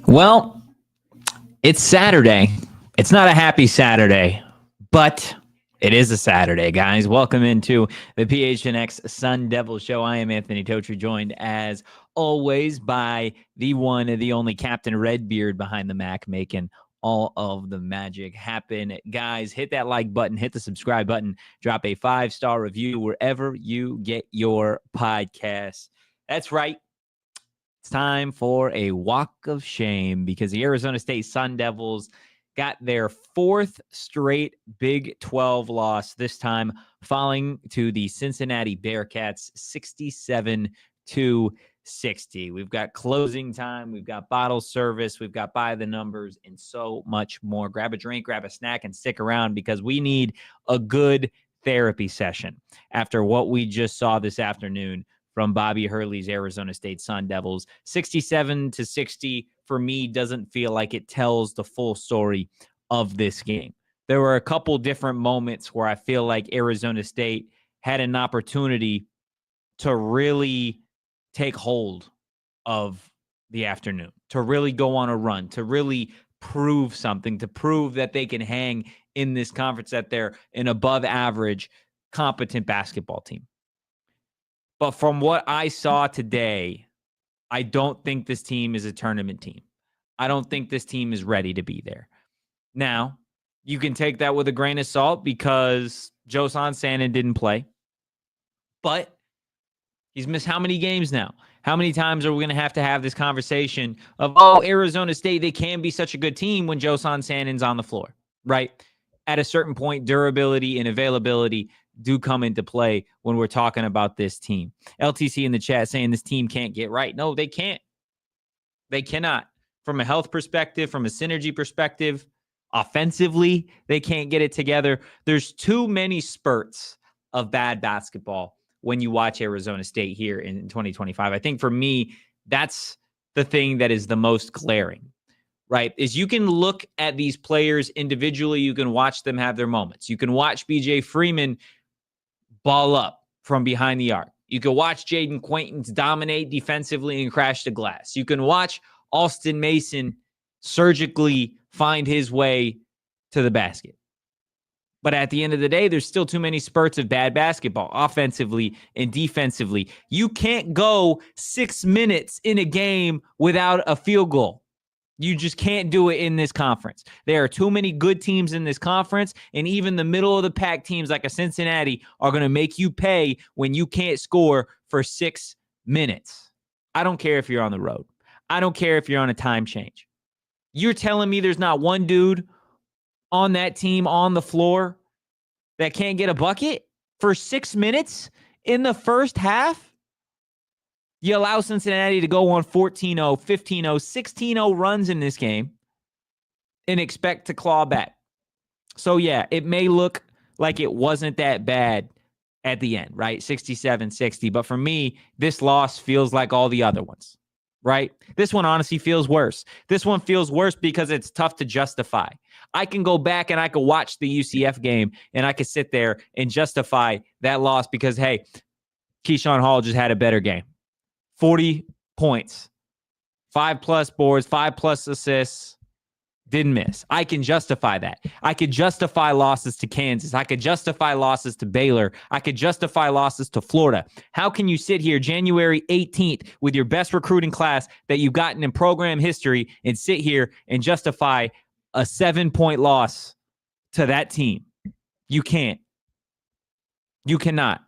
Well, it's Saturday. It's not a happy Saturday, but it is a Saturday, guys. Welcome into the PHNX Sun Devils show. I am Anthony Totri, joined as always by the one and the only Captain Redbeard behind the Mac, making all of the magic happen. Guys, hit that like button, hit the subscribe button, drop a 5-star review wherever you get your podcasts. That's right. It's time for a walk of shame because the Arizona State Sun Devils got their fourth straight Big 12 loss, this time falling to the Cincinnati Bearcats 67-60. We've got closing time, we've got bottle service, we've got by the numbers, and so much more. Grab a drink, grab a snack, and stick around because we need a good therapy session after what we just saw this afternoon from Bobby Hurley's Arizona State Sun Devils. 67-60 for me doesn't feel like it tells the full story of this game. There were a couple different moments where I feel like Arizona State had an opportunity to really take hold of the afternoon, to really go on a run, to really prove something, to prove that they can hang in this conference, that they're an above average, competent basketball team. But from what I saw today, I don't think this team is a tournament team. I don't think this team is ready to be there. Now, you can take that with a grain of salt because Josan Sannon didn't play. But he's missed how many games now? How many times are we going to have this conversation of, oh, Arizona State, they can be such a good team when Josan Sannon's on the floor, right? At a certain point, durability and availability do come into play when we're talking about this team. LTC in the chat saying this team can't get right. No, they can't. They cannot. From a health perspective, from a synergy perspective, offensively, they can't get it together. There's too many spurts of bad basketball when you watch Arizona State here in 2025. I think for me, that's the thing that is the most glaring, right? Is you can look at these players individually. You can watch them have their moments. You can watch BJ Freeman ball up from behind the arc. You can watch Jayden Quaintance dominate defensively and crash the glass. You can watch Alston Mason surgically find his way to the basket. But at the end of the day, there's still too many spurts of bad basketball, offensively and defensively. You can't go 6 minutes in a game without a field goal. You just can't do it in this conference. There are too many good teams in this conference, and even the middle of the pack teams like a Cincinnati are going to make you pay when you can't score for 6 minutes. I don't care if you're on the road. I don't care if you're on a time change. You're telling me there's not one dude on that team on the floor that can't get a bucket for 6 minutes in the first half? You allow Cincinnati to go on 14-0, 15-0, 16-0 runs in this game and expect to claw back. So, yeah, it may look like it wasn't that bad at the end, right? 67-60. But for me, this loss feels like all the other ones, right? This one honestly feels worse. This one feels worse because it's tough to justify. I can go back and I can watch the UCF game and I can sit there and justify that loss because, hey, Keyshawn Hall just had a better game. 40 points, 5+ boards, 5+ assists, didn't miss. I can justify that. I could justify losses to Kansas. I could justify losses to Baylor. I could justify losses to Florida. How can you sit here January 18th with your best recruiting class that you've gotten in program history and sit here and justify a 7-point loss to that team? You can't. You cannot.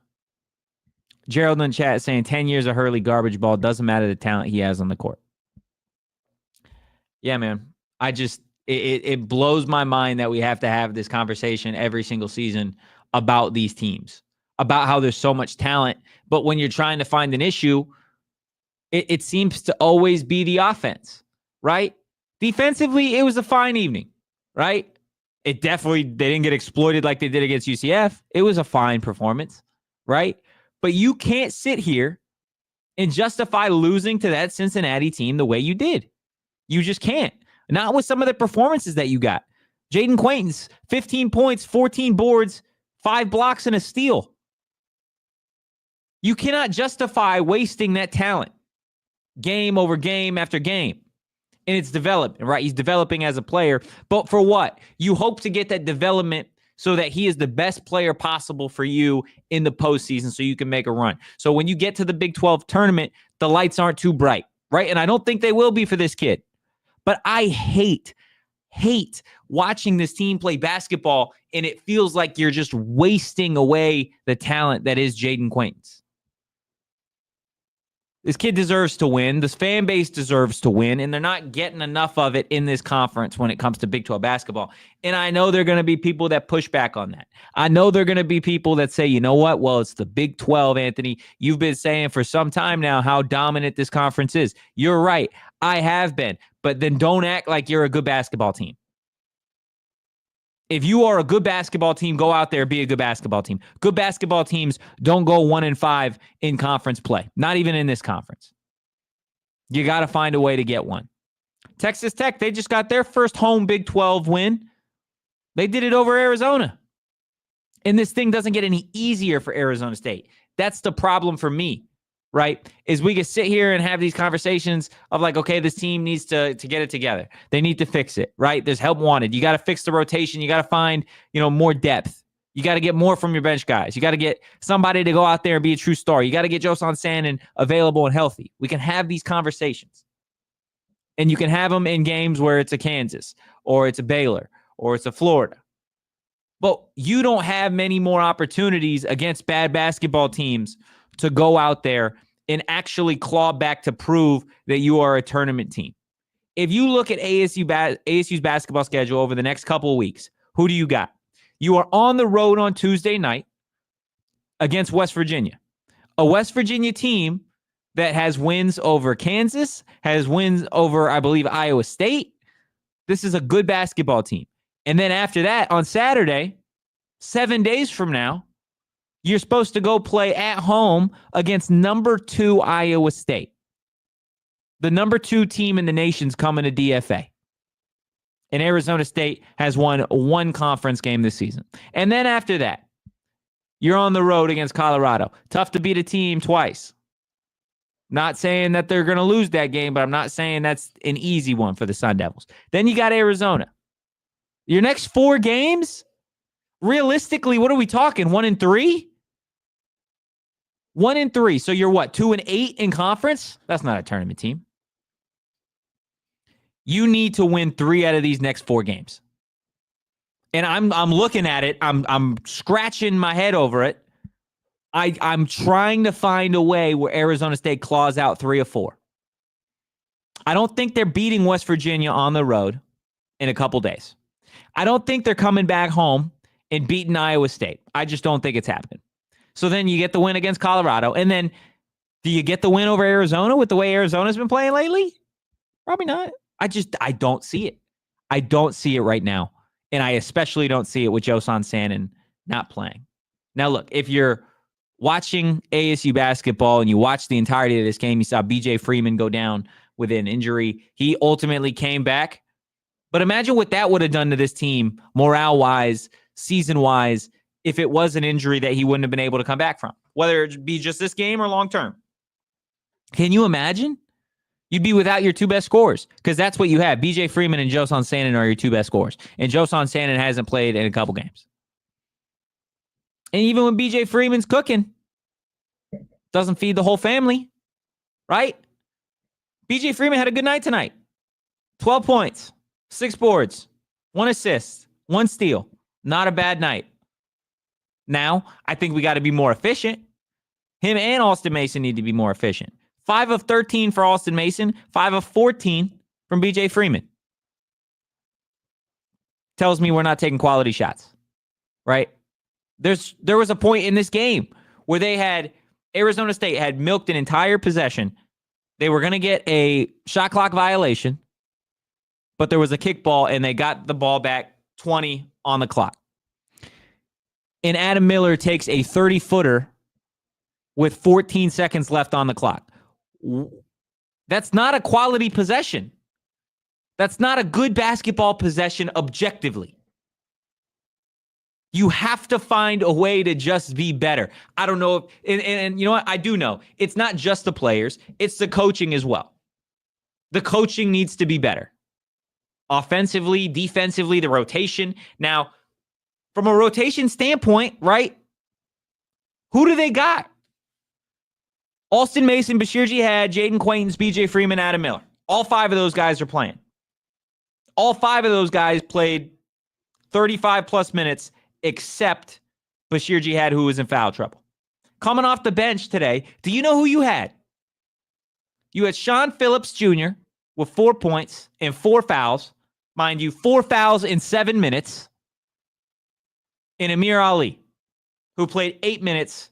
Gerald in the chat saying 10 years of Hurley garbage ball. Doesn't matter the talent he has on the court. Yeah, man. It blows my mind that we have to have this conversation every single season about these teams, about how there's so much talent. But when you're trying to find an issue, it seems to always be the offense, right? Defensively, it was a fine evening, right? They didn't get exploited like they did against UCF. It was a fine performance, right? But you can't sit here and justify losing to that Cincinnati team the way you did. You just can't. Not with some of the performances that you got. Jayden Quaintance, 15 points, 14 boards, 5 blocks, and a steal. You cannot justify wasting that talent. game over game after game. And it's developing, right? He's developing as a player. But for what? You hope to get that development so that he is the best player possible for you in the postseason so you can make a run. So when you get to the Big 12 tournament, the lights aren't too bright, right? And I don't think they will be for this kid. But I hate watching this team play basketball, and it feels like you're just wasting away the talent that is Jayden Quaintance. This kid deserves to win. This fan base deserves to win, and they're not getting enough of it in this conference when it comes to Big 12 basketball. And I know there are going to be people that push back on that. I know there are going to be people that say, you know what? Well, it's the Big 12, Anthony. You've been saying for some time now how dominant this conference is. You're right. I have been. But then don't act like you're a good basketball team. If you are a good basketball team, go out there, be a good basketball team. Good basketball teams don't go 1-5 in conference play, not even in this conference. You got to find a way to get one. Texas Tech, they just got their first home Big 12 win. They did it over Arizona. And this thing doesn't get any easier for Arizona State. That's the problem for me, right? Is we can sit here and have these conversations of like, okay, this team needs to get it together. They need to fix it, right? There's help wanted. You got to fix the rotation. You got to find, more depth. You got to get more from your bench guys. You got to get somebody to go out there and be a true star. You got to get Josan Sannon available and healthy. We can have these conversations. And you can have them in games where it's a Kansas or it's a Baylor or it's a Florida. But you don't have many more opportunities against bad basketball teams to go out there and actually claw back to prove that you are a tournament team. If you look at ASU's basketball schedule over the next couple of weeks, who do you got? You are on the road on Tuesday night against West Virginia, a West Virginia team that has wins over Kansas, has wins over, I believe, Iowa State. This is a good basketball team. And then after that, on Saturday, 7 days from now, you're supposed to go play at home against number 2 Iowa State. The number 2 team in the nation's coming to DFA. And Arizona State has won one conference game this season. And then after that, you're on the road against Colorado. Tough to beat a team twice. Not saying that they're going to lose that game, but I'm not saying that's an easy one for the Sun Devils. Then you got Arizona. Your next 4 games, realistically, what are we talking? 1-3? 1-3. So you're what? 2-8 in conference? That's not a tournament team. You need to win 3 out of these next 4 games. And I'm looking at it. I'm scratching my head over it. I'm trying to find a way where Arizona State claws out 3 or 4. I don't think they're beating West Virginia on the road in a couple days. I don't think they're coming back home and beating Iowa State. I just don't think it's happening. So then you get the win against Colorado. And then do you get the win over Arizona with the way Arizona's been playing lately? Probably not. I don't see it. I don't see it right now. And I especially don't see it with Josan Sannon not playing. Now, look, if you're watching ASU basketball and you watch the entirety of this game, you saw BJ Freeman go down with an injury. He ultimately came back. But imagine what that would have done to this team morale-wise, season-wise, if it was an injury that he wouldn't have been able to come back from, whether it be just this game or long-term. Can you imagine? You'd be without your 2 best scorers because that's what you have. BJ Freeman and Josan Sannon are your 2 best scorers. And Josan Sannon hasn't played in a couple games. And even when BJ Freeman's cooking, doesn't feed the whole family, right? BJ Freeman had a good night tonight. 12 points, 6 boards, 1 assist, 1 steal. Not a bad night. Now, I think we got to be more efficient. Him and Alston Mason need to be more efficient. 5 of 13 for Alston Mason, 5 of 14 from BJ Freeman. Tells me we're not taking quality shots, right? There was a point in this game where Arizona State had milked an entire possession. They were going to get a shot clock violation, but there was a kickball and they got the ball back 20 on the clock. And Adam Miller takes a 30-footer with 14 seconds left on the clock. That's not a quality possession. That's not a good basketball possession objectively. You have to find a way to just be better. I don't know if, and you know what? I do know. It's not just the players. It's the coaching as well. The coaching needs to be better. Offensively, defensively, the rotation. Now, from a rotation standpoint, right? Who do they got? Alston Mason, Bashir Jihad, Jayden Quaintance, BJ Freeman, Adam Miller. All 5 of those guys are playing. All 5 of those guys played 35-plus minutes, except Bashir Jihad, who was in foul trouble. Coming off the bench today, do you know who you had? You had Sean Phillips Jr. with 4 points and 4 fouls. Mind you, 4 fouls in 7 minutes. And Amir Ali, who played 8 minutes,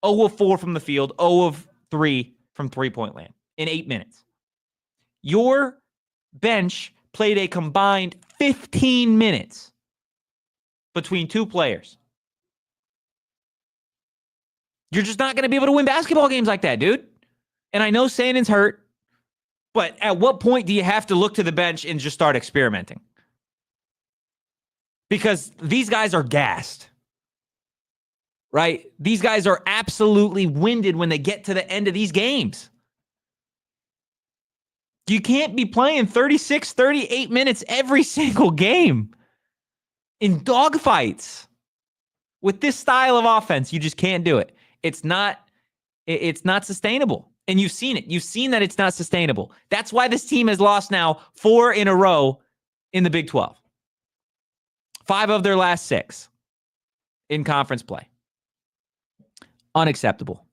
0 of 4 from the field, 0 of 3 from three-point land in 8 minutes. Your bench played a combined 15 minutes between 2 players. You're just not going to be able to win basketball games like that, dude. And I know Sandin's hurt, but at what point do you have to look to the bench and just start experimenting? Because these guys are gassed, right? These guys are absolutely winded when they get to the end of these games. You can't be playing 36, 38 minutes every single game in dogfights with this style of offense. You just can't do it. It's not sustainable. And you've seen it. You've seen that it's not sustainable. That's why this team has lost now 4 in a row in the Big 12. 5 of their last 6 in conference play. Unacceptable.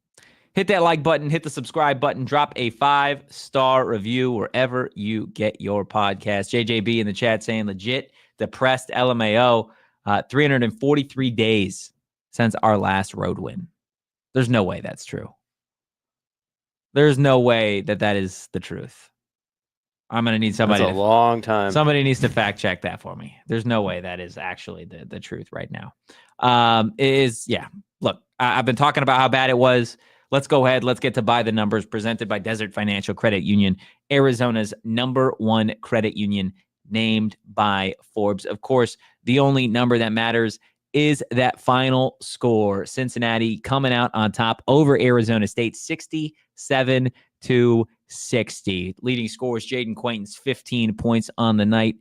Hit that like button, hit the subscribe button, drop a 5-star review wherever you get your podcast. JJB in the chat saying legit depressed LMAO. 343 days since our last road win. There's no way that's true. There's no way that is the truth. I'm going to need somebody. That's a long time. Somebody needs to fact check that for me. There's no way that is actually the truth right now. Look, I've been talking about how bad it was. Let's go ahead. Let's get to By the Numbers, presented by Desert Financial Credit Union, Arizona's #1 credit union, named by Forbes. Of course, the only number that matters is that final score. Cincinnati coming out on top over Arizona State, 67-60. Leading scorers, Jayden Quaintance, 15 points on the night,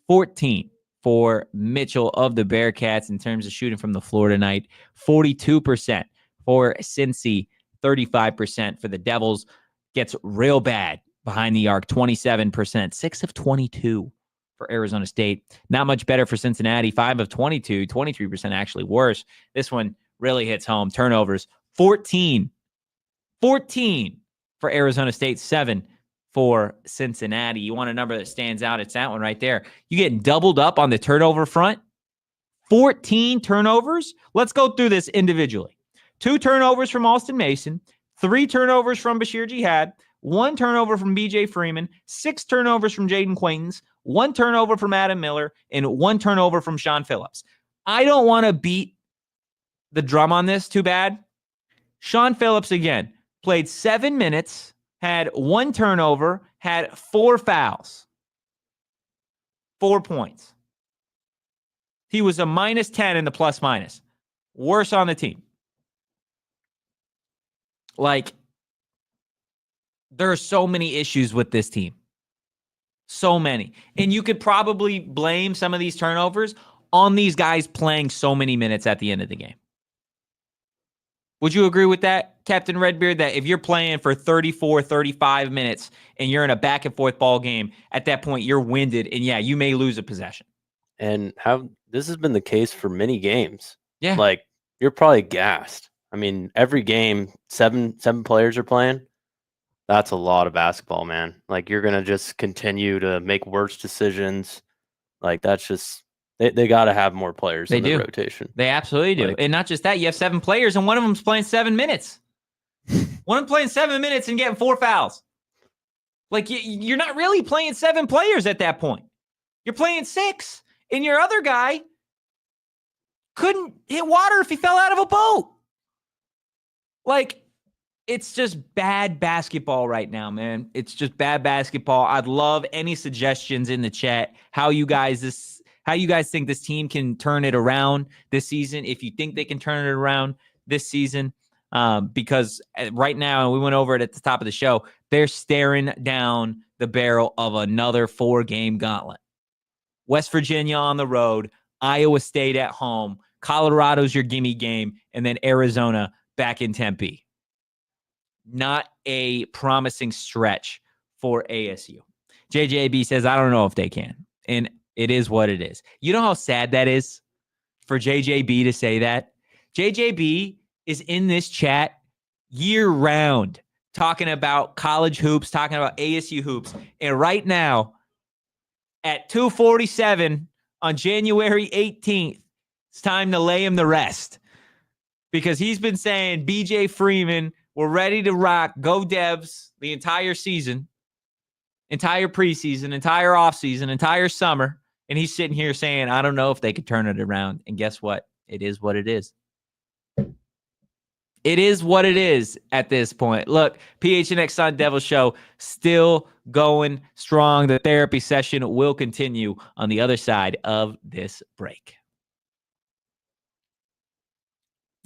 14 for Mitchell of the Bearcats in terms of shooting from the floor tonight, 42% for Cincy, 35% for the Devils. Gets real bad behind the arc, 27%, 6 of 22 for Arizona State. Not much better for Cincinnati, 5 of 22, 23% actually worse. This one really hits home. Turnovers, 14 for Arizona State, 7 for Cincinnati. You want a number that stands out, it's that one right there. You get doubled up on the turnover front. 14 turnovers. Let's go through this individually. 2 turnovers from Alston Mason, 3 turnovers from Bashir Jihad, 1 turnover from BJ Freeman, 6 turnovers from Jayden Quaintance, 1 turnover from Adam Miller, and 1 turnover from Sean Phillips. I don't want to beat the drum on this too bad. Sean Phillips, again, played 7 minutes, had 1 turnover, had 4 fouls, 4 points. He was a -10 in the plus-minus. Worse on the team. Like, there are so many issues with this team. So many. And you could probably blame some of these turnovers on these guys playing so many minutes at the end of the game. Would you agree with that, Captain Redbeard, that if you're playing for 34, 35 minutes and you're in a back-and-forth ball game, at that point you're winded and, yeah, you may lose a possession? And this has been the case for many games. Yeah. Like, you're probably gassed. I mean, every game, seven players are playing. That's a lot of basketball, man. Like, you're going to just continue to make worse decisions. Like, that's just they got to have more players in the rotation. They absolutely do. And not just that, you have 7 players and one of them's playing 7 minutes. One of them playing 7 minutes and getting 4 fouls. Like, you're not really playing 7 players at that point. You're playing 6, and your other guy couldn't hit water if he fell out of a boat. Like, it's just bad basketball right now, man. It's just bad basketball. I'd love any suggestions in the chat how you guys how you guys think this team can turn it around this season, if you think they can turn it around this season. Because right now, and we went over it at the top of the show, they're staring down the barrel of another 4-game gauntlet. West Virginia on the road, Iowa State at home, Colorado's your gimme game, and then Arizona back in Tempe. Not a promising stretch for ASU. JJB says, I don't know if they can. And it is what it is. You know how sad that is for JJB to say that? JJB is in this chat year round talking about college hoops, talking about ASU hoops. And right now, at 2:47 on January 18th, it's time to lay him to rest. Because he's been saying, BJ Freeman, we're ready to rock, go Devs, the entire season, entire preseason, entire offseason, entire summer. And he's sitting here saying, I don't know if they could turn it around. And guess what? It is what it is. It is what it is at this point. Look, PHNX Sun Devils show still going strong. The therapy session will continue on the other side of this break.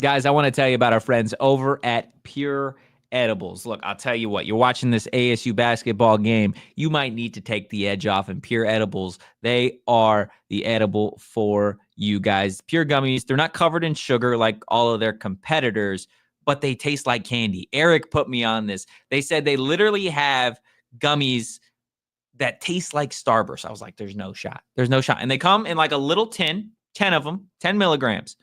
Guys, I want to tell you about our friends over at Pure Edibles. Look, I'll tell you what, you're watching this ASU basketball game, you might need to take the edge off, and Pure Edibles, they are the edible for you guys. Pure gummies, they're not covered in sugar like all of their competitors, but they taste like candy. Eric put me on this. They said they literally have gummies that taste like Starburst. I was like, there's no shot. There's no shot. And they come in like a little tin, 10 of them, 10 milligrams.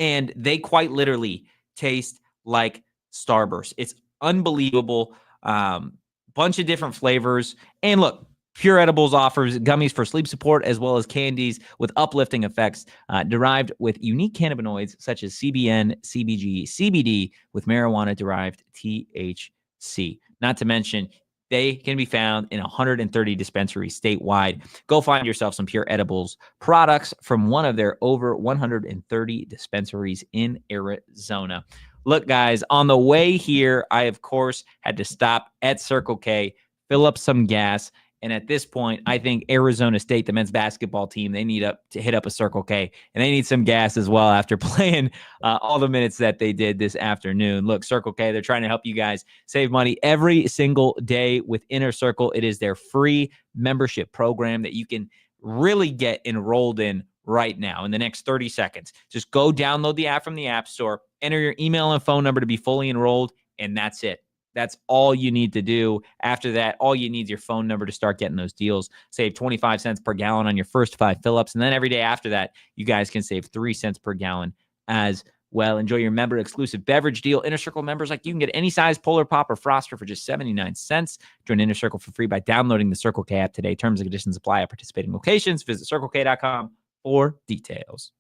And they quite literally taste like Starburst. It's unbelievable. Bunch of different flavors. And look, Pure Edibles offers gummies for sleep support as well as candies with uplifting effects derived with unique cannabinoids such as CBN, CBG, CBD with marijuana-derived THC. Not to mention, they can be found in 130 dispensaries statewide. Go find yourself some Pure Edibles products from one of their over 130 dispensaries in Arizona. Look, guys, on the way here, I, of course, had to stop at Circle K, fill up some gas. And at this point, I think Arizona State, the men's basketball team, they need to hit up a Circle K, and they need some gas as well after playing all the minutes that they did this afternoon. Look, Circle K, they're trying to help you guys save money every single day with Inner Circle. It is their free membership program that you can really get enrolled in right now in the next 30 seconds. Just go download the app from the App Store, enter your email and phone number to be fully enrolled, and that's it. That's all you need to do. After that, all you need is your phone number to start getting those deals. Save 25 cents per gallon on your first 5 fill-ups. And then every day after that, you guys can save 3 cents per gallon as well. Enjoy your member-exclusive beverage deal. Inner Circle members, like, you can get any size Polar Pop or Froster for just 79 cents. Join Inner Circle for free by downloading the Circle K app today. Terms and conditions apply at participating locations. Visit CircleK.com for details.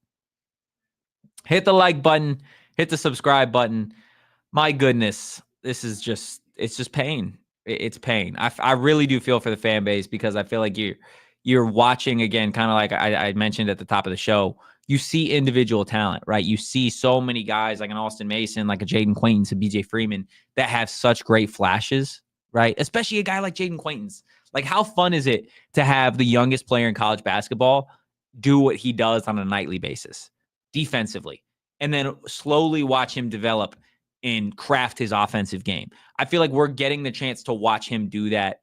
Hit the like button. Hit the subscribe button. My goodness. This is just, it's just pain. It's pain. I really do feel for the fan base, because I feel like you're watching, again, kind of like I mentioned at the top of the show, you see individual talent, right? You see so many guys like an Alston Mason, like a Jayden Quaintance, a BJ Freeman, that have such great flashes, right? Especially a guy like Jayden Quaintance. Like, how fun is it to have the youngest player in college basketball do what he does on a nightly basis defensively, and then slowly watch him develop and craft his offensive game? I feel like we're getting the chance to watch him do that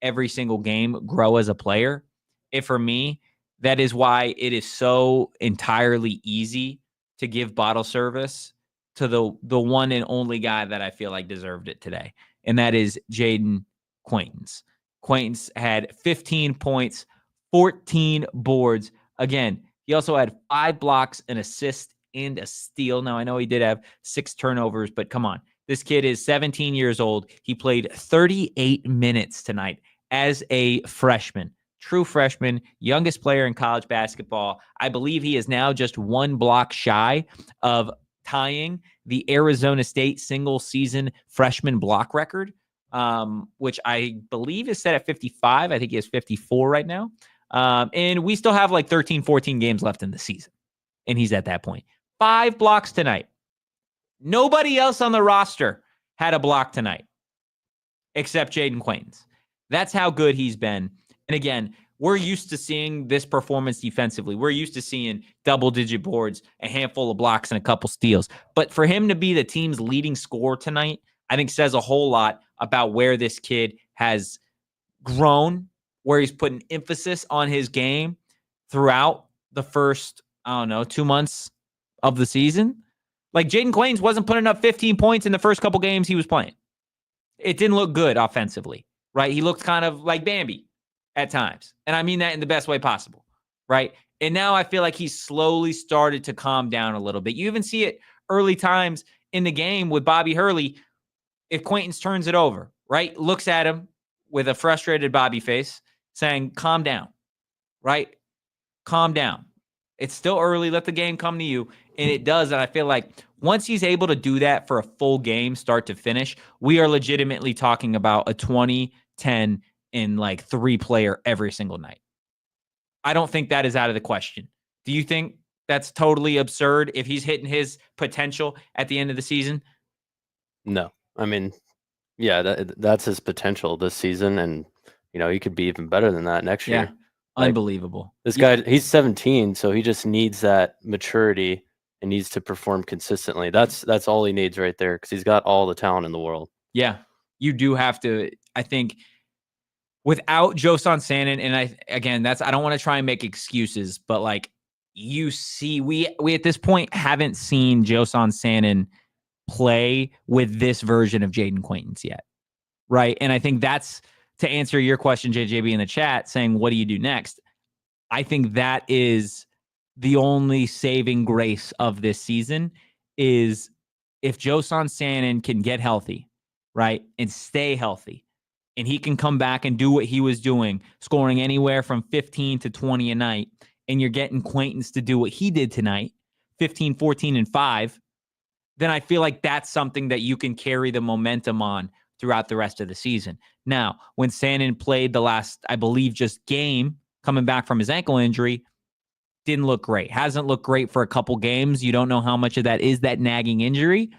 every single game, grow as a player. And for me, that is why it is so entirely easy to give bottle service to the one and only guy that I feel like deserved it today, and that is Jayden Quaintance. Quaintance had 15 points, 14 boards. Again, he also had 5 blocks, an assist, and a steal. Now, I know he did have 6 turnovers, but come on. This kid is 17 years old. He played 38 minutes tonight as a freshman. True freshman, youngest player in college basketball. I believe he is now just 1 block shy of tying the Arizona State single-season freshman block record, which I believe is set at 55. I think he has 54 right now. And we still have like 13, 14 games left in the season, and he's at that point. 5 blocks tonight. Nobody else on the roster had a block tonight except Jayden Quaintance. That's how good he's been. And again, we're used to seeing this performance defensively. We're used to seeing double-digit boards, a handful of blocks, and a couple steals. But for him to be the team's leading scorer tonight, I think says a whole lot about where this kid has grown, where he's putting emphasis on his game throughout the first, 2 months of the season. Like, Jayden Quaintance wasn't putting up 15 points in the first couple games he was playing. It didn't look good offensively, right? He looked kind of like Bambi at times. And I mean that in the best way possible, right? And now I feel like he's slowly started to calm down a little bit. You even see it early times in the game with Bobby Hurley. If Quaintance turns it over, right, looks at him with a frustrated Bobby face saying, calm down, right? Calm down. It's still early. Let the game come to you. And it does. And I feel like once he's able to do that for a full game, start to finish, we are legitimately talking about a 20, 10, and like 3-player every single night. I don't think that is out of the question. Do you think that's totally absurd if he's hitting his potential at the end of the season? No. I mean, yeah, that's his potential this season. And, he could be even better than that next year. Like, unbelievable. This guy, he's 17, so he just needs that maturity and needs to perform consistently. That's all he needs right there, because he's got all the talent in the world. Yeah, you do have to, I think, without Josan Sanin, and I don't want to try and make excuses, but like, you see, we at this point haven't seen Josan Sanin play with this version of Jayden Quaintance yet, right? And I think that's, to answer your question, JJB, in the chat, saying, what do you do next? I think that is the only saving grace of this season, is if Josan Sanin can get healthy, right, and stay healthy, and he can come back and do what he was doing, scoring anywhere from 15 to 20 a night, and you're getting Quaintance to do what he did tonight, 15, 14, and 5, then I feel like that's something that you can carry the momentum on throughout the rest of the season. Now, when Sanin played the last, I believe, just game, coming back from his ankle injury, didn't look great. Hasn't looked great for a couple games. You don't know how much of that is that nagging injury.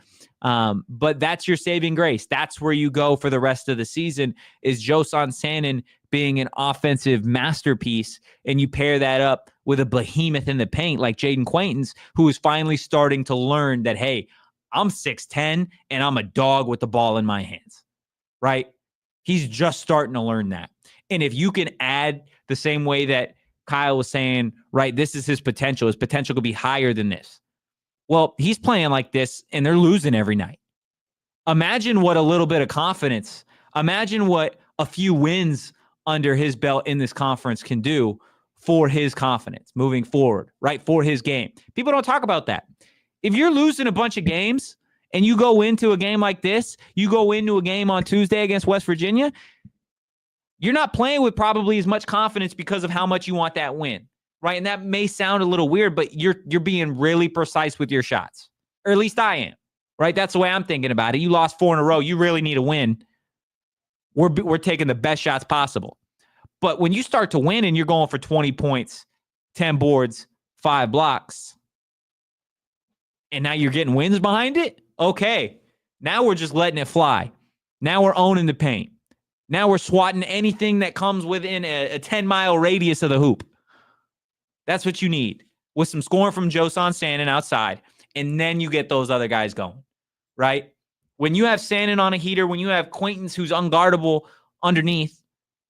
But that's your saving grace. That's where you go for the rest of the season, is Josan Sanin being an offensive masterpiece, and you pair that up with a behemoth in the paint like Jayden Quaintance, who is finally starting to learn that, hey, I'm 6'10", and I'm a dog with the ball in my hands, right? He's just starting to learn that. And if you can add the same way that Kyle was saying, right, this is his potential. His potential could be higher than this. Well, he's playing like this, and they're losing every night. Imagine what a little bit of confidence, imagine what a few wins under his belt in this conference can do for his confidence moving forward, right, for his game. People don't talk about that. If you're losing a bunch of games and you go into a game like this, you go into a game on Tuesday against West Virginia, you're not playing with probably as much confidence because of how much you want that win, right? And that may sound a little weird, but you're being really precise with your shots, or at least I am, right? That's the way I'm thinking about it. You lost 4 in a row. You really need a win. We're taking the best shots possible. But when you start to win and you're going for 20 points, 10 boards, 5 blocks, and now you're getting wins behind it, okay, now we're just letting it fly. Now we're owning the paint. Now we're swatting anything that comes within a 10-mile radius of the hoop. That's what you need, with some scoring from Josan Sanin outside, and then you get those other guys going, right? When you have Sanin on a heater, when you have Quaintance who's unguardable underneath,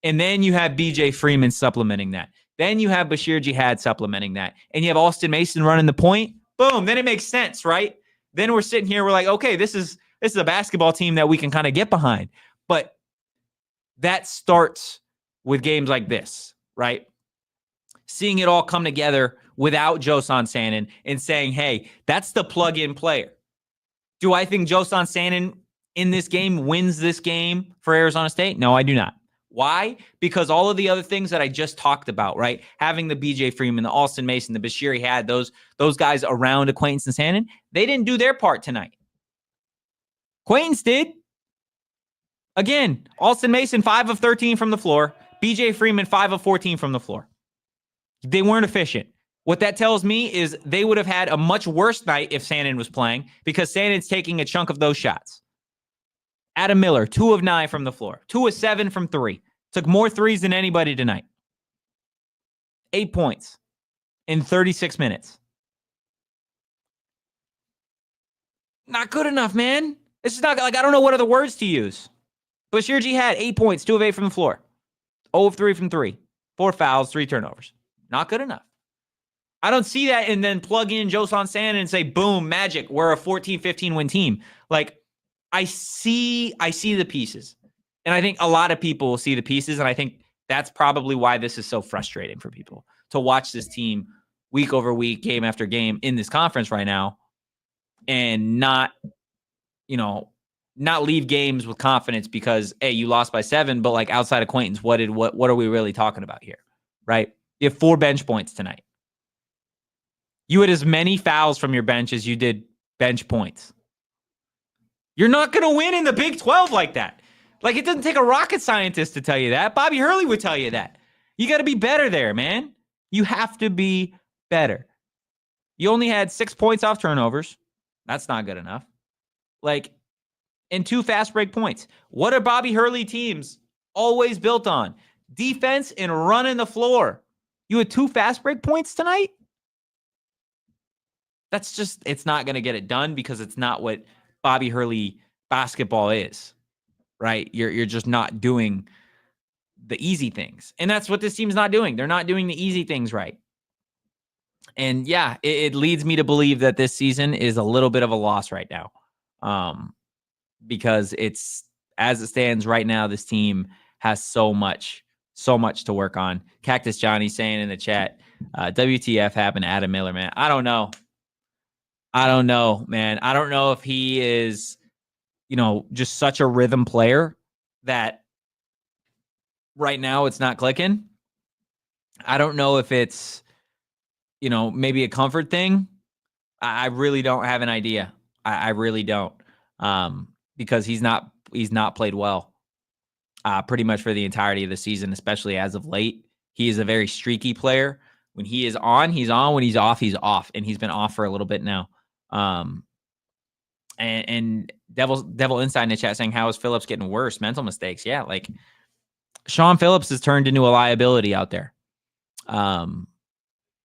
and then you have BJ Freeman supplementing that. Then you have Bashir Jihad supplementing that. And you have Alston Mason running the point. Boom, then it makes sense, right? Then we're sitting here, we're like, okay, this is a basketball team that we can kind of get behind. But that starts with games like this, right? Seeing it all come together without Josan Sanin and saying, hey, that's the plug-in player. Do I think Josan Sanin in this game wins this game for Arizona State? No, I do not. Why? Because all of the other things that I just talked about, right? Having the BJ Freeman, the Alston Mason, the Bashir he had, those guys around Quaintance and Sanin, they didn't do their part tonight. Quaintance did. Again, Alston Mason, 5 of 13 from the floor. BJ Freeman, 5 of 14 from the floor. They weren't efficient. What that tells me is they would have had a much worse night if Sanin was playing, because Sanin's taking a chunk of those shots. Adam Miller, 2 of 9 from the floor. 2 of 7 from 3. Took more threes than anybody tonight. 8 points in 36 minutes. Not good enough, man. This is not, like, I don't know what other words to use. Bashir Jihad, 8 points, 2 of 8 from the floor. 0 of 3 from 3. 4 fouls, 3 turnovers. Not good enough. I don't see that and then plug in Josan Sand and say, boom, magic, we're a 14-15 win team. Like, I see the pieces. And I think a lot of people will see the pieces, and I think that's probably why this is so frustrating for people to watch this team week over week, game after game in this conference right now and not leave games with confidence because, hey, you lost by 7, but like outside of Quaintance, what are we really talking about here, right? You have 4 bench points tonight. You had as many fouls from your bench as you did bench points. You're not going to win in the Big 12 like that. Like, it doesn't take a rocket scientist to tell you that. Bobby Hurley would tell you that. You got to be better there, man. You have to be better. You only had 6 points off turnovers. That's not good enough. Like, and 2 fast break points. What are Bobby Hurley teams always built on? Defense and running the floor. You had 2 fast break points tonight? That's just, it's not going to get it done because it's not what Bobby Hurley basketball is, right? You're just not doing the easy things. And that's what this team's not doing. They're not doing the easy things right. And yeah, it leads me to believe that this season is a little bit of a loss right now. Because it's, as it stands right now, this team has so much to work on. Cactus Johnny saying in the chat, WTF happened to Adam Miller, man. I don't know, man. I don't know if he is, just such a rhythm player that right now it's not clicking. I don't know if it's, maybe a comfort thing. I really don't have an idea. I really don't. Because he's not played well pretty much for the entirety of the season, especially as of late. He is a very streaky player. When he is on, he's on. When he's off, and he's been off for a little bit now. And Devil Inside in the chat saying, how is Phillips getting worse? Mental mistakes. Yeah, like Sean Phillips has turned into a liability out there.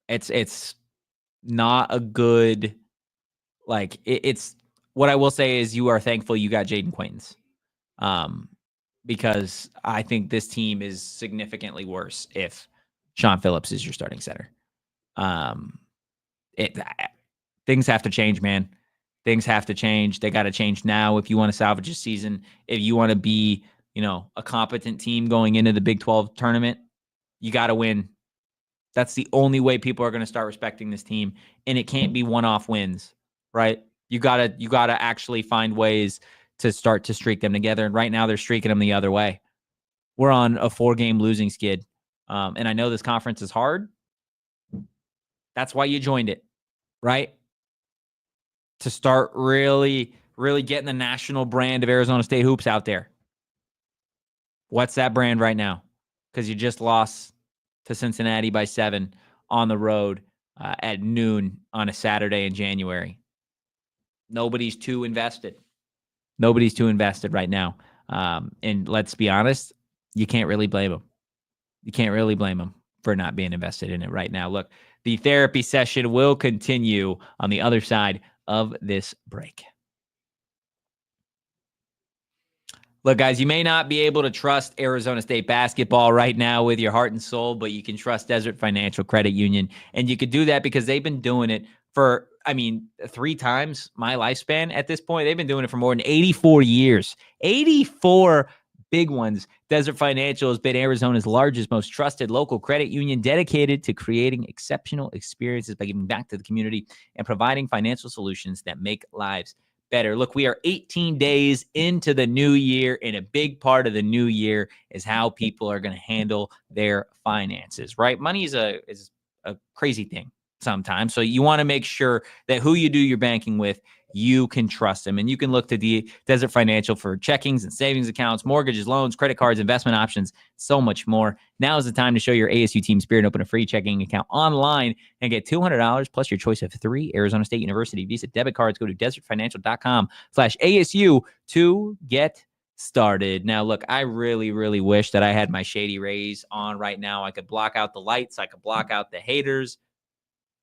It's not a good, like, it's, what I will say is you are thankful you got Jayden Quaintance, because I think this team is significantly worse if Sean Phillips is your starting center. Things have to change, man. Things have to change. They got to change now if you want to salvage a season. If you want to be, a competent team going into the Big 12 tournament, you got to win. That's the only way people are going to start respecting this team, and it can't be one-off wins, right? You gotta actually find ways to start to streak them together. And right now they're streaking them the other way. We're on a 4-game losing skid. And I know this conference is hard. That's why you joined it, right? To start really, really getting the national brand of Arizona State hoops out there. What's that brand right now? Because you just lost to Cincinnati by 7 on the road at noon on a Saturday in January. Nobody's too invested. Nobody's too invested right now. And let's be honest, you can't really blame them. You can't really blame them for not being invested in it right now. Look, the therapy session will continue on the other side of this break. Look, guys, you may not be able to trust Arizona State basketball right now with your heart and soul, but you can trust Desert Financial Credit Union. And you could do that because they've been doing it for, 3 times my lifespan at this point. They've been doing it for more than 84 years. 84 big ones. Desert Financial has been Arizona's largest, most trusted local credit union, dedicated to creating exceptional experiences by giving back to the community and providing financial solutions that make lives better. Look, we are 18 days into the new year, and a big part of the new year is how people are going to handle their finances, right? Money is a crazy thing sometimes. So you want to make sure that who you do your banking with, you can trust them. And you can look to the Desert Financial for checkings and savings accounts, mortgages, loans, credit cards, investment options, so much more. Now is the time to show your ASU team spirit and open a free checking account online and get $200 plus your choice of 3 Arizona State University Visa debit cards. Go to desertfinancial.com/ASU to get started. Now, look, I really, really wish that I had my Shady Rays on right now. I could block out the lights. I could block out the haters.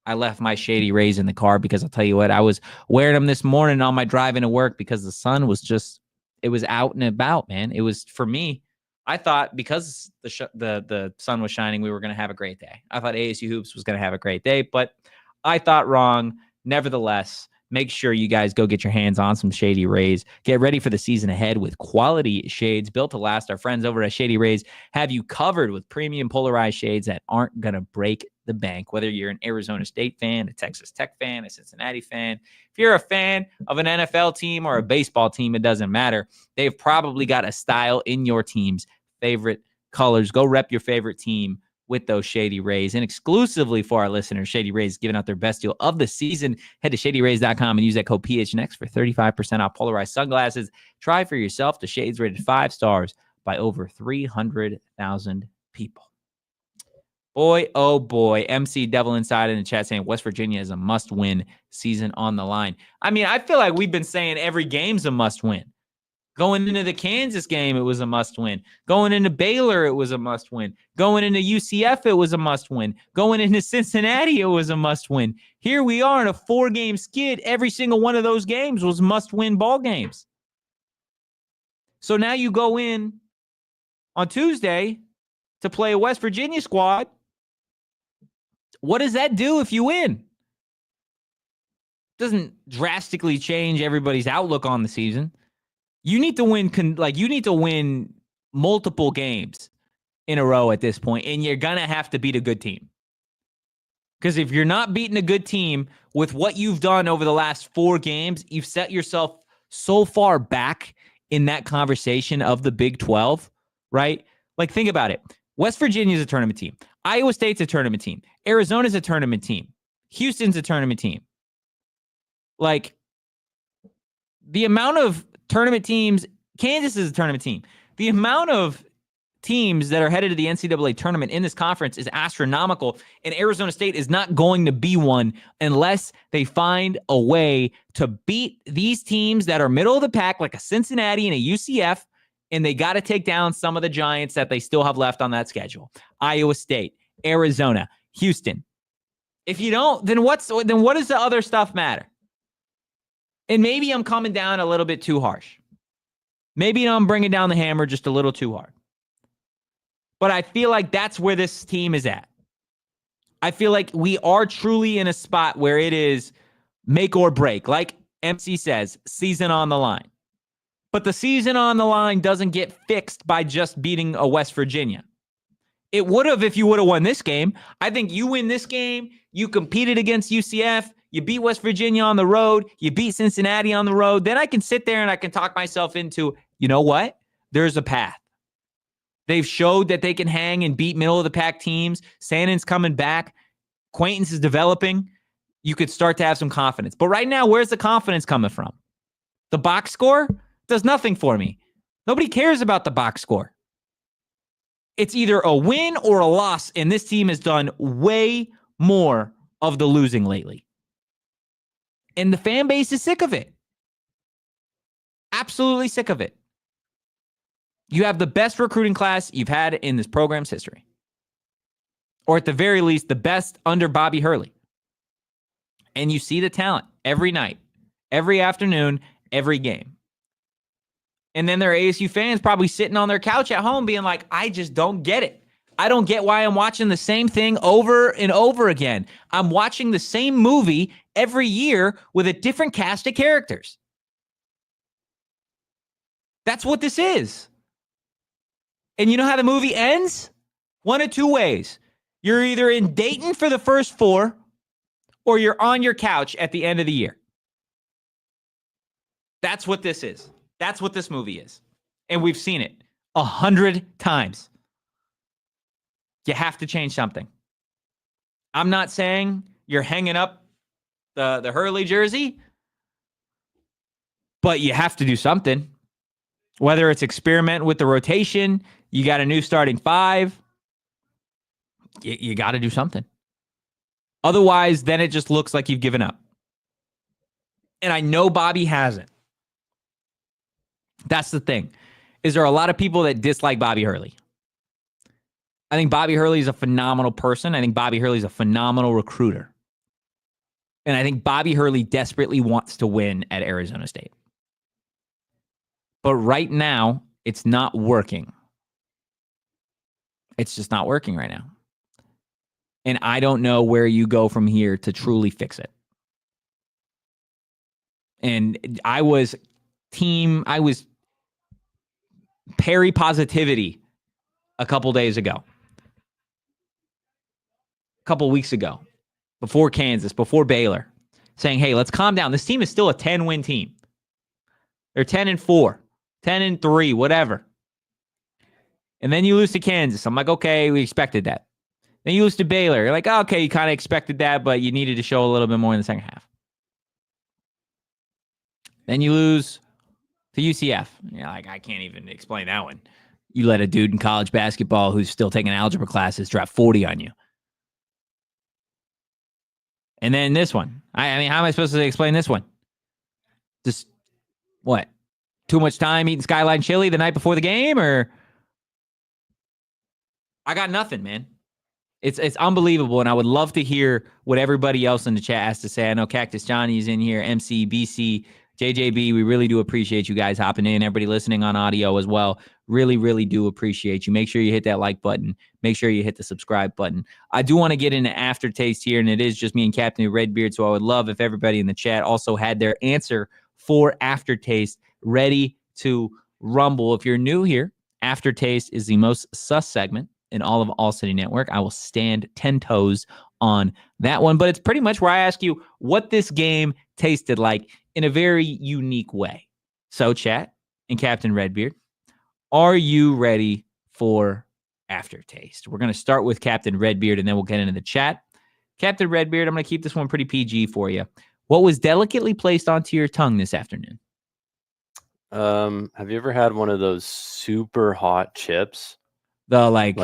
I left my Shady Rays in the car because I'll tell you what, I was wearing them this morning on my drive into work because the sun was just, it was out and about, man. It was, for me, I thought because the sun was shining, we were going to have a great day. I thought ASU Hoops was going to have a great day, but I thought wrong. Nevertheless, make sure you guys go get your hands on some Shady Rays. Get ready for the season ahead with quality shades built to last. Our friends over at Shady Rays have you covered with premium polarized shades that aren't going to break the bank. Whether you're an Arizona State fan, a Texas Tech fan, a Cincinnati fan, if you're a fan of an NFL team or a baseball team, it doesn't matter. They've probably got a style in your team's favorite colors. Go rep your favorite team with those Shady Rays. And exclusively for our listeners, Shady Rays giving out their best deal of the season. Head to shadyrays.com and use that code PHNX for 35% off polarized sunglasses. Try for yourself. The shades rated 5 stars by over 300,000 people. Boy, oh boy, MC Devil Inside in the chat saying West Virginia is a must-win, season on the line. I mean, I feel like we've been saying every game's a must-win. Going into the Kansas game, it was a must-win. Going into Baylor, it was a must-win. Going into UCF, it was a must-win. Going into Cincinnati, it was a must-win. Here we are in a 4-game skid. Every single one of those games was must-win ball games. So now you go in on Tuesday to play a West Virginia squad. What does that do if you win? Doesn't drastically change everybody's outlook on the season. You need to win, you need to win multiple games in a row at this point, and you're going to have to beat a good team. Because if you're not beating a good team with what you've done over the last 4 games, you've set yourself so far back in that conversation of the Big 12, right? Like, think about it. West Virginia's a tournament team. Iowa State's a tournament team. Arizona's a tournament team. Houston's a tournament team. Like, the amount of tournament teams, Kansas is a tournament team. The amount of teams that are headed to the NCAA tournament in this conference is astronomical, and Arizona State is not going to be one unless they find a way to beat these teams that are middle of the pack, like a Cincinnati and a UCF, and they got to take down some of the giants that they still have left on that schedule. Iowa State, Arizona, Houston. If you don't, then what does the other stuff matter? And maybe I'm coming down a little bit too harsh. Maybe I'm bringing down the hammer just a little too hard. But I feel like that's where this team is at. I feel like we are truly in a spot where it is make or break. Like MC says, season on the line. But the season on the line doesn't get fixed by just beating a West Virginia. It would have if you would have won this game. I think you win this game, you competed against UCF, you beat West Virginia on the road, you beat Cincinnati on the road, then I can sit there and I can talk myself into, you know what? There's a path. They've showed that they can hang and beat middle-of-the-pack teams. Sannon's coming back. Quaintance is developing. You could start to have some confidence. But right now, where's the confidence coming from? The box score does nothing for me. Nobody cares about the box score. It's either a win or a loss, and this team has done way more of the losing lately. And the fan base is sick of it. Absolutely sick of it. You have the best recruiting class you've had in this program's history. Or at the very least, the best under Bobby Hurley. And you see the talent every night, every afternoon, every game. And then there are ASU fans probably sitting on their couch at home being like, I just don't get it. I don't get why I'm watching the same thing over and over again. I'm watching the same movie every year with a different cast of characters. That's what this is. And you know how the movie ends? One of two ways. You're either in Dayton for the first 4, or you're on your couch at the end of the year. That's what this is. That's what this movie is. And we've seen it 100 times. You have to change something. I'm not saying you're hanging up the Hurley jersey, but you have to do something. Whether it's experiment with the rotation, you got a new starting 5, you got to do something. Otherwise, then it just looks like you've given up. And I know Bobby hasn't. That's the thing. is there a lot of people that dislike Bobby Hurley. I think Bobby Hurley is a phenomenal person. I think Bobby Hurley is a phenomenal recruiter. And I think Bobby Hurley desperately wants to win at Arizona State. But right now, it's not working. It's just not working right now. And I don't know where you go from here to truly fix it. And I was Perry positivity a couple days ago. A couple weeks ago. Before Kansas, before Baylor. Saying, hey, let's calm down. This team is still a 10-win team. They're 10-4, 10-3, whatever. And then you lose to Kansas. I'm like, okay, we expected that. Then you lose to Baylor. You're like, oh, okay, you kind of expected that, but you needed to show a little bit more in the second half. Then you lose to UCF. You're like, I can't even explain that one. You let a dude in college basketball who's still taking algebra classes drop 40 on you. And then this one. I mean, how am I supposed to explain this one? Just, what? Too much time eating Skyline chili the night before the game? Or I got nothing, man. It's unbelievable, and I would love to hear what everybody else in the chat has to say. I know Cactus Johnny is in here, MC, BC, JJB. We really do appreciate you guys hopping in. Everybody listening on audio as well. Really, really do appreciate you. Make sure you hit that like button. Make sure you hit the subscribe button. I do want to get into aftertaste here, and it is just me and Captain Redbeard, so I would love if everybody in the chat also had their answer for aftertaste ready to rumble. If you're new here, aftertaste is the most sus segment in all of ALLCITY Network. I will stand 10 toes on that one, but it's pretty much where I ask you what this game tasted like in a very unique way. So chat and Captain Redbeard, are you ready for aftertaste? We're going to start with Captain Redbeard and then we'll get into the chat. Captain Redbeard, I'm going to keep this one pretty PG for you. What was delicately placed onto your tongue this afternoon? Have you ever had one of those super hot chips? The like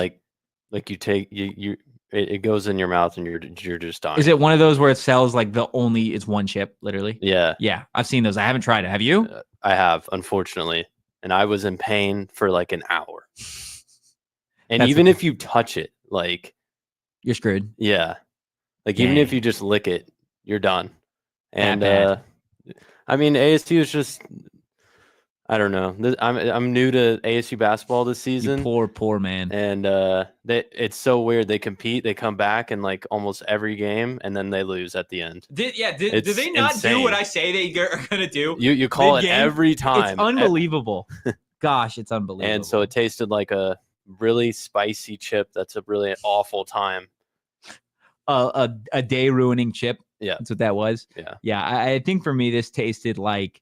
you take it goes in your mouth and you're just dying. Is it one of those where it sells like it's one chip, literally? Yeah, I've seen those. I haven't tried it. Have you? I have, unfortunately, and I was in pain for like an hour. And even if you touch it, like you're screwed. Yeah, like even if you just lick it, you're done. And I mean, ASU is just. I don't know. I'm new to ASU basketball this season. You poor man. And it's so weird. They compete, they come back in like almost every game, and then they lose at the end. Do they not insane. Do what I say they are going to do? You call it every time. It's unbelievable. Gosh, it's unbelievable. And so it tasted like a really spicy chip. That's a really awful time. A day ruining chip. Yeah, that's what that was. Yeah. I think for me, this tasted like.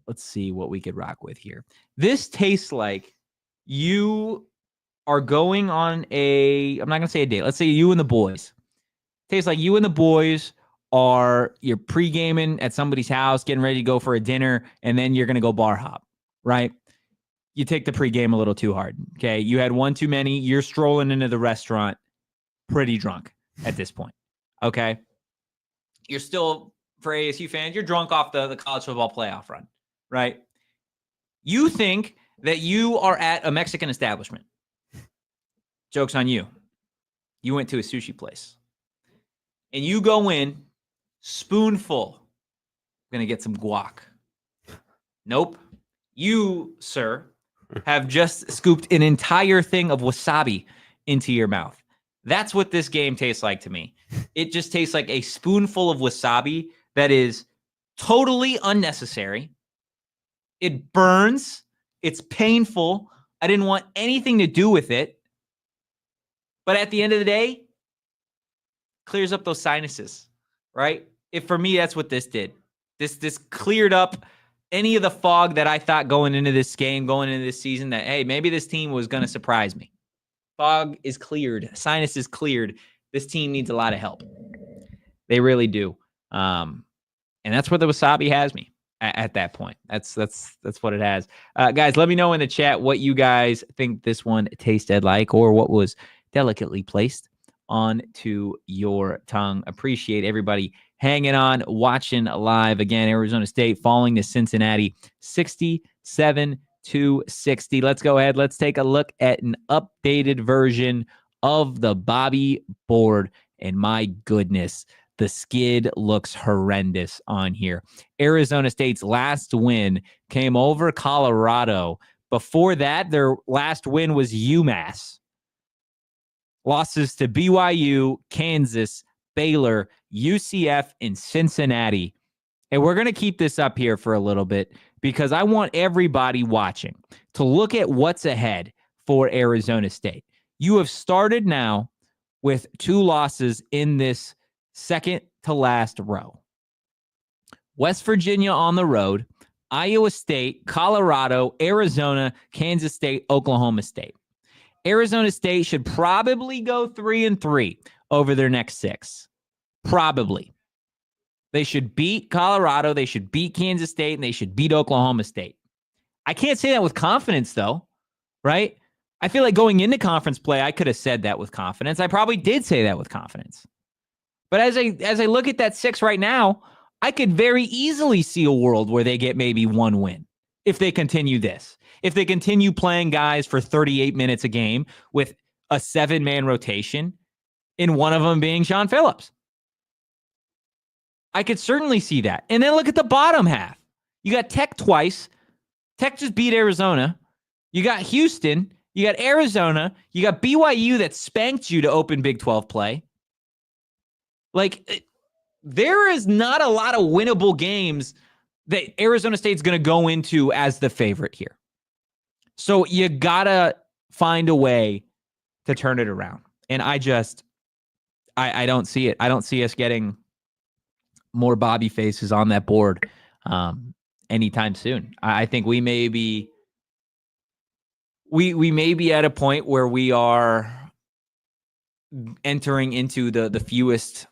Let's see what we could rock with here. This tastes like you are going on I'm not going to say a date. Let's say you and the boys. Tastes like you and the boys you're pre-gaming at somebody's house, getting ready to go for a dinner, and then you're going to go bar hop, right? You take the pre-game a little too hard, okay? You had one too many. You're strolling into the restaurant pretty drunk at this point, okay? You're still, for ASU fans, you're drunk off the college football playoff run. Right? You think that you are at a Mexican establishment. Joke's on you. You went to a sushi place. And you go in, spoonful. I'm going to get some guac. Nope. You, sir, have just scooped an entire thing of wasabi into your mouth. That's what this game tastes like to me. It just tastes like a spoonful of wasabi that is totally unnecessary. It burns. It's painful. I didn't want anything to do with it. But at the end of the day, clears up those sinuses, right? For me, that's what this did. This cleared up any of the fog that I thought going into this game, going into this season, that, hey, maybe this team was going to surprise me. Fog is cleared. Sinus is cleared. This team needs a lot of help. They really do. And that's where the wasabi has me. At that point, that's what it has. Guys, let me know in the chat what you guys think this one tasted like, or what was delicately placed onto your tongue. Appreciate everybody hanging on, watching live. Again, Arizona State falling to Cincinnati 60 7-260. Let's go ahead. Let's take a look at an updated version of the Bobby board. And my goodness, the skid looks horrendous on here. Arizona State's last win came over Colorado. Before that, their last win was UMass. Losses to BYU, Kansas, Baylor, UCF, and Cincinnati. And we're going to keep this up here for a little bit because I want everybody watching to look at what's ahead for Arizona State. You have started now with 2 losses in this second to last row. West Virginia on the road, Iowa State, Colorado, Arizona, Kansas State, Oklahoma State. Arizona State should probably go 3-3 over their next 6. Probably. They should beat Colorado, they should beat Kansas State, and they should beat Oklahoma State. I can't say that with confidence, though, right? I feel like going into conference play, I could have said that with confidence. I probably did say that with confidence. But as I look at that 6 right now, I could very easily see a world where they get maybe 1 win if they continue this. If they continue playing guys for 38 minutes a game with a 7-man rotation, in one of them being Sean Phillips. I could certainly see that. And then look at the bottom half. You got Tech twice. Tech just beat Arizona. You got Houston. You got Arizona. You got BYU that spanked you to open Big 12 play. Like, there is not a lot of winnable games that Arizona State's going to go into as the favorite here. So you got to find a way to turn it around. And I don't see it. I don't see us getting more Bobby faces on that board anytime soon. I think we may be at a point where we are entering into the fewest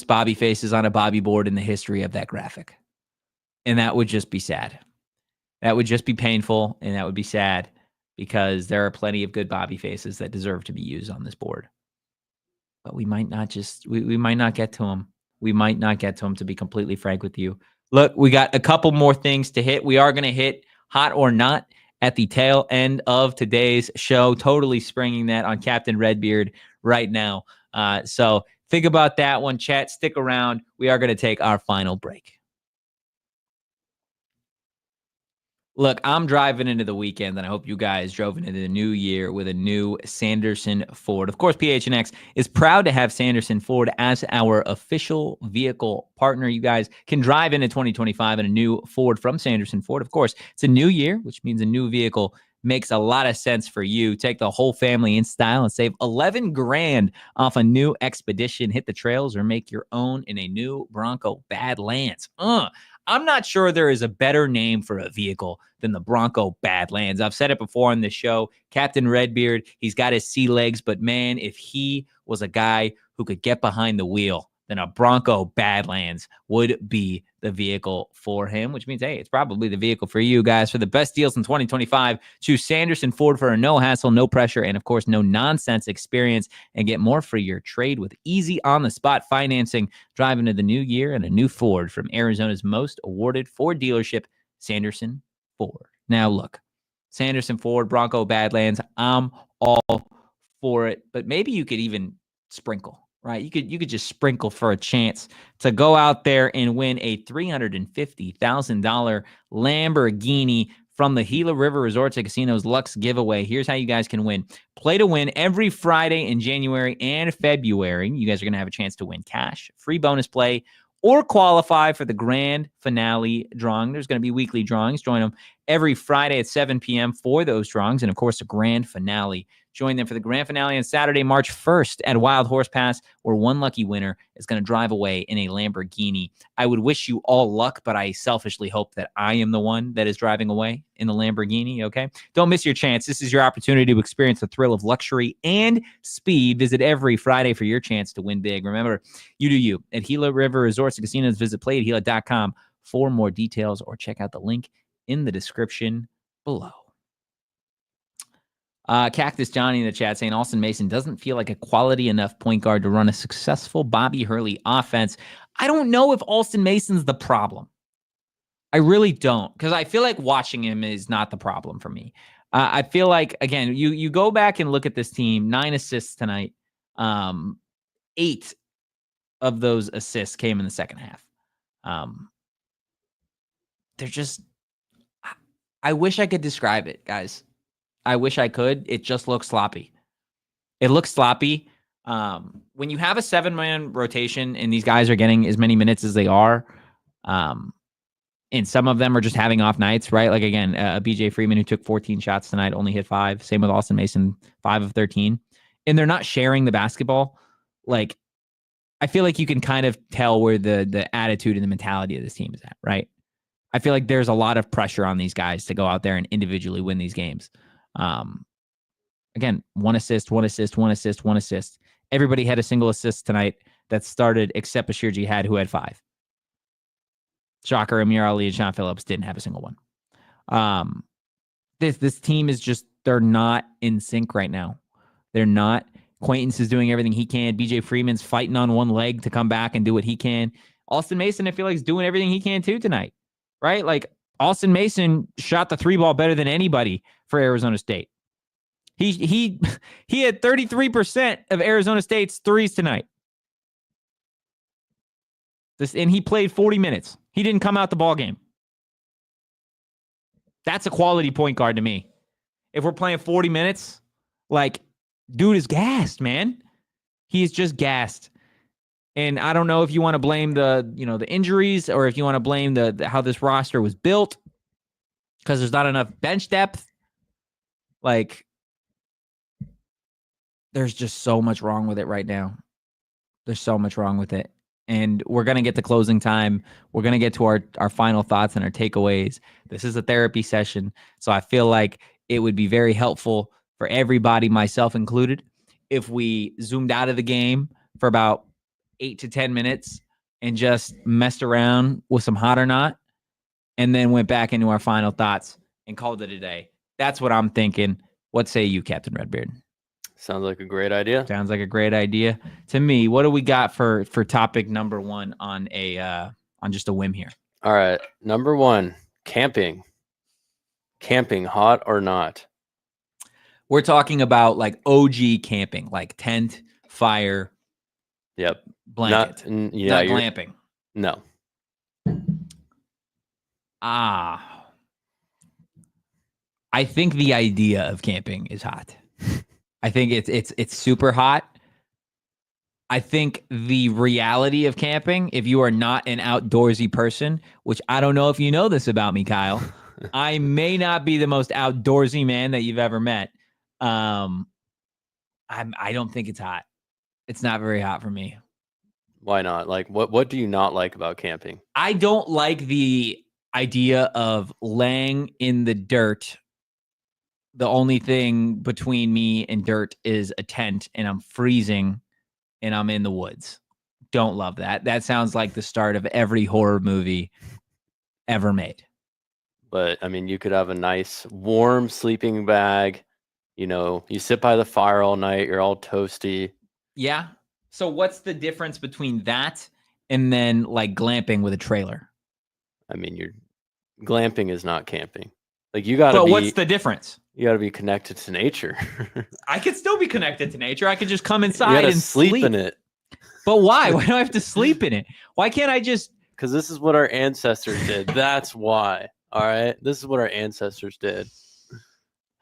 Bobby faces on a Bobby board in the history of that graphic. And that would just be sad. That would just be painful, and that would be sad because there are plenty of good Bobby faces that deserve to be used on this board. But we might not we might not get to them. We might not get to them, to be completely frank with you. Look, we got a couple more things to hit. We are going to hit hot or not at the tail end of today's show. Totally springing that on Captain Redbeard right now. So think about that one, chat. Stick around. We are going to take our final break. Look, I'm driving into the weekend, and I hope you guys drove into the new year with a new Sanderson Ford. Of course, PHNX is proud to have Sanderson Ford as our official vehicle partner. You guys can drive into 2025 in a new Ford from Sanderson Ford. Of course, it's a new year, which means a new vehicle makes a lot of sense for you. Take the whole family in style and save $11,000 off a new Expedition. Hit the trails or make your own in a new Bronco Badlands. I'm not sure there is a better name for a vehicle than the Bronco Badlands. I've said it before on this show. Captain Redbeard, he's got his sea legs, but man, if he was a guy who could get behind the wheel, then a Bronco Badlands would be the vehicle for him, which means, hey, it's probably the vehicle for you guys. For the best deals in 2025, choose Sanderson Ford for a no hassle, no pressure, and of course, no nonsense experience, and get more for your trade with easy on-the-spot financing. Drive into the new year in a new Ford from Arizona's most awarded Ford dealership, Sanderson Ford. Now, look, Sanderson Ford, Bronco Badlands, I'm all for it, but maybe you could even sprinkle. Right, you could just sprinkle for a chance to go out there and win a $350,000 Lamborghini from the Gila River Resorts and Casinos Lux giveaway. Here's how you guys can win. Play to win every Friday in January and February. You guys are going to have a chance to win cash, free bonus play, or qualify for the grand finale drawing. There's going to be weekly drawings. Join them every Friday at 7 p.m. for those drawings. And, of course, the grand finale. Join them for the grand finale on Saturday, March 1st at Wild Horse Pass, where one lucky winner is going to drive away in a Lamborghini. I would wish you all luck, but I selfishly hope that I am the one that is driving away in the Lamborghini, okay? Don't miss your chance. This is your opportunity to experience the thrill of luxury and speed. Visit every Friday for your chance to win big. Remember, you do you. At Gila River Resorts and Casinos, visit playatgila.com for more details or check out the link in the description below. Cactus Johnny in the chat saying Alston Mason doesn't feel like a quality enough point guard to run a successful Bobby Hurley offense. I don't know if Alston Mason's the problem. I really don't, because I feel like watching him is not the problem for me. I feel like, again, you go back and look at this team, 9 assists tonight. 8 of those assists came in the second half. They're just, I wish I could describe it, guys. I wish I could. It just looks sloppy. It looks sloppy. When you have a 7-man rotation and these guys are getting as many minutes as they are, and some of them are just having off nights, right? Like, again, BJ Freeman, who took 14 shots tonight, only hit 5. Same with Alston Mason, 5 of 13. And they're not sharing the basketball. Like, I feel like you can kind of tell where the attitude and the mentality of this team is at, right? I feel like there's a lot of pressure on these guys to go out there and individually win these games. Again, 1 assist, 1 assist, 1 assist, 1 assist. Everybody had a single assist tonight that started except Bashir Jihad, who had 5. Shocker, Amir Ali and Sean Phillips didn't have a single one. This team is just, they're not in sync right now. They're not. Quaintance is doing everything he can. BJ Freeman's fighting on one leg to come back and do what he can. Alston Mason, I feel like, is doing everything he can too tonight, right? Like, Alston Mason shot the 3 ball better than anybody for Arizona State. He had 33% of Arizona State's threes tonight. And he played 40 minutes. He didn't come out the ball game. That's a quality point guard to me. If we're playing 40 minutes, like, dude is gassed, man. He's just gassed. And I don't know if you want to blame the injuries, or if you want to blame the how this roster was built, because there's not enough bench depth. Like, there's just so much wrong with it right now. There's so much wrong with it. And we're going to get to closing time. We're going to get to our final thoughts and our takeaways. This is a therapy session. So I feel like it would be very helpful for everybody, myself included, if we zoomed out of the game for about 8 to 10 minutes and just messed around with some hot or not, and then went back into our final thoughts and called it a day. That's what I'm thinking. What say you, Captain Redbeard? Sounds like a great idea. Sounds like a great idea to me. What do we got for topic number 1 on just a whim here? All right, number 1, camping. Camping, hot or not? We're talking about like OG camping, like tent, fire, Yep, blanket, not glamping. No. I think the idea of camping is hot. I think it's super hot. I think the reality of camping, if you are not an outdoorsy person, which I don't know if you know this about me, Kyle, I may not be the most outdoorsy man that you've ever met. I don't think it's hot. It's not very hot for me. Why not? Like, what do you not like about camping? I don't like the idea of laying in the dirt. The only thing between me and dirt is a tent, and I'm freezing, and I'm in the woods. Don't love that. That sounds like the start of every horror movie ever made. But, I mean, you could have a nice, warm sleeping bag. You know, you sit by the fire all night. You're all toasty. Yeah. So what's the difference between that and then, like, glamping with a trailer? I mean, glamping is not camping. Like, you got to But be... what's the difference? You got to be connected to nature. I could still be connected to nature. I could just come inside and sleep in it. But why? Why do I have to sleep in it? Why can't I just... Because this is what our ancestors did. That's why. All right? This is what our ancestors did.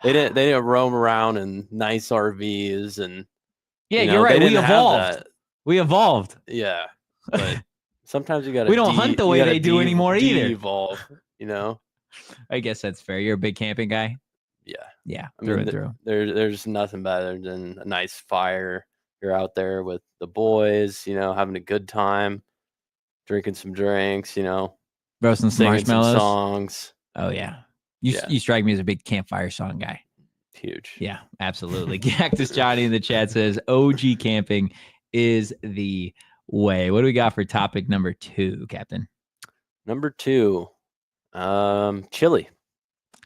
They didn't roam around in nice RVs and... Yeah, you're right. We evolved. We evolved. Yeah. But sometimes you got to... We don't hunt the way they do anymore either. Evolve, you know? I guess that's fair. You're a big camping guy? Yeah. Yeah, through. There's nothing better than a nice fire. You're out there with the boys, you know, having a good time, drinking some drinks, you know, roasting some marshmallows, some songs. Oh yeah. You strike me as a big campfire song guy. Huge. Yeah, absolutely. Cactus Johnny in the chat says OG camping is the way. What do we got for topic number 2, Captain? Number 2, chili.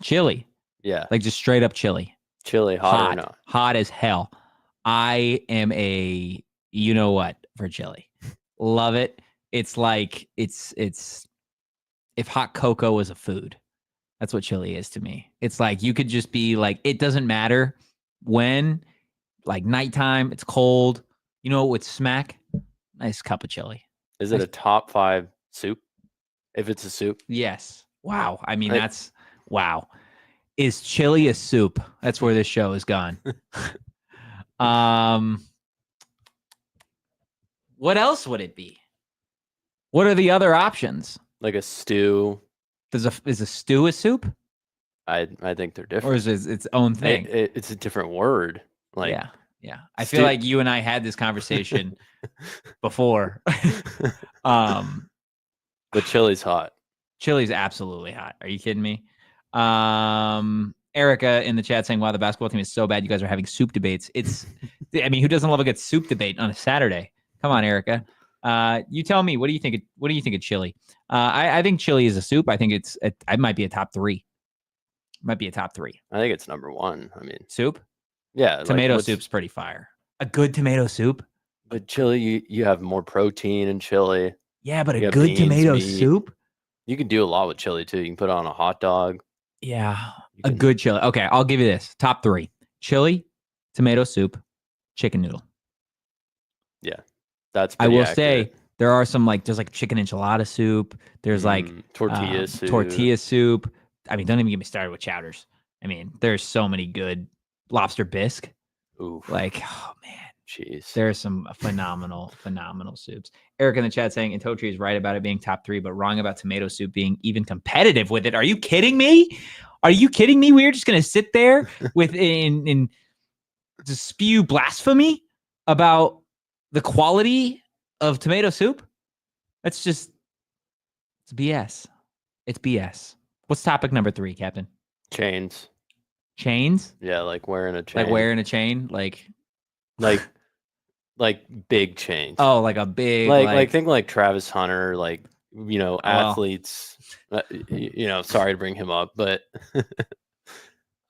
Chili. Yeah. Like just straight up chili. Chili, hot or not? Hot as hell. I am a you know what for chili. Love it. It's like it's if hot cocoa was a food. That's what chili is to me. It's like you could just be like, it doesn't matter when, like nighttime, it's cold. You know what would smack? Nice cup of chili. Is it a top 5 soup? If it's a soup? Yes. Wow. I mean, that's wow. Is chili a soup? That's where this show has gone. What else would it be? What are the other options? Like a stew. Is a stew a soup? I think they're different. Or is it its own thing? It's a different word. Like yeah. I feel like you and I had this conversation before. But chili's hot. Chili's absolutely hot. Are you kidding me? Erica in the chat saying, wow, the basketball team is so bad. You guys are having soup debates. I mean, who doesn't love a good soup debate on a Saturday? Come on, Erica. You tell me, what do you think of chili? I think chili is a soup. I think it might be a top 3. Might be a top 3. I think it's number 1. I mean, soup. Yeah. Tomato soup's pretty fire. A good tomato soup. But chili, you have more protein in chili. Yeah, but a good tomato soup. You can do a lot with chili too. You can put it on a hot dog. Yeah. A good chili. Okay, I'll give you this. Top 3. Chili, tomato soup, chicken noodle. Yeah. That's I will accurate. say there are some there's like chicken enchilada soup. There's tortilla soup. I mean, don't even get me started with chowders. I mean, there's so many good lobster bisque. Oof. Oh man. Jeez. There's some phenomenal soups. Eric in the chat saying, and Totri is right about it being top 3, but wrong about tomato soup being even competitive with it. Are you kidding me? We're just going to sit there with and to spew blasphemy about the quality of tomato soup? It's BS. It's BS. What's topic number 3, Captain? Chains. Chains? Yeah, like wearing a chain. Like wearing a chain? Like big chains. Oh, like a big like think like Travis Hunter, athletes. Sorry to bring him up, but